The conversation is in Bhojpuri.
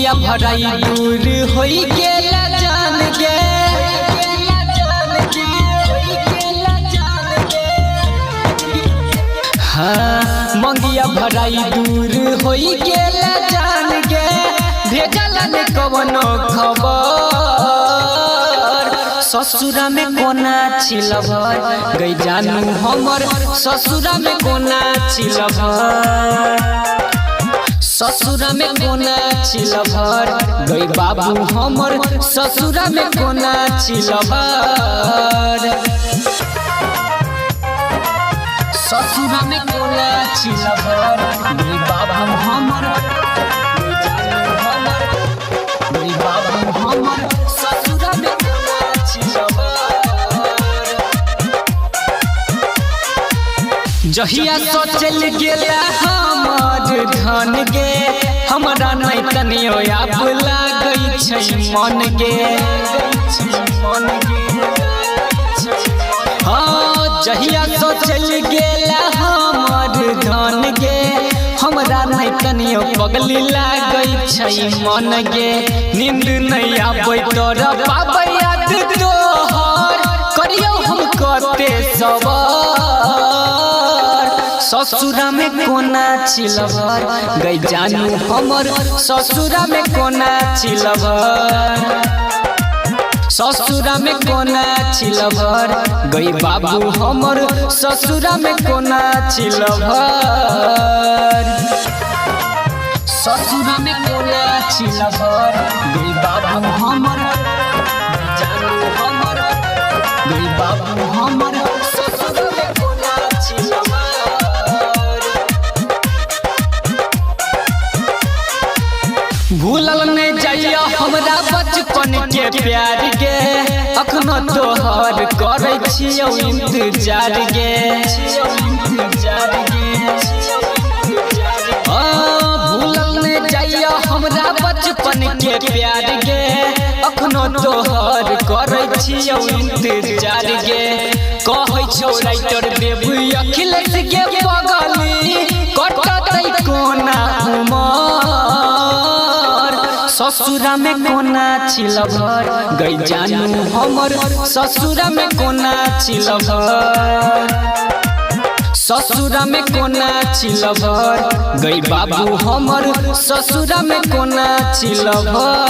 मंगिया भराई दूर होई गेला जान गे हाँ मंगिया भराई दूर होई गेला जान गे भेजल ने कवनो खबर ससुरा में कोना छिलभर गई जानू हमर ससुरा में कोना छिलभर ससुरा में कोना छिलभर गई बाबू हमर ससुरा में कोना छिलभर ससुरा में कोना छिलभर गई बाबू हमर गई बाबू हमर ससुरा में कोना छिलभर जहिया सोचल गेला हमर धन गे हमरा नहीं तनियो आप लागई छै मन गे हाँ जहिया सोचल गेला हमर धन गे हमरा नहीं तनियो पगली लागई छै मन गे नींद नहीं आबै तोरा पाबै याद तोहर करियो हम कते सवार ससुरा में कोना छिलभर गई जानू हमर ससुरा में कोना छिलभर ससुरा में कोना छिलभर गई बाबू हमर ससुरा में कोना छिलभर ससुरा में कोना छिलभर गई बाबू हमर जानू हमर गई बाबू हमर ससुरा में कोना छिलभर भूलल नहीं जाइया हमरा बचपन के प्यार गे अखनो तोहर करे छियौ इंतजार गे भूलल नहीं जाइया हमरा बचपन के प्यार गे अखनो तोहर करे छियौ इंतजार गे कहै छौ राइटर देव अखिलेश के बगली कटतै कोना ससुरा में कोना छिलभर गई जानू हमर ससुरा में कोना छिलभर ससुरा में कोना छिलभर गई बाबू हमर ससुरा में कोना छिलभर।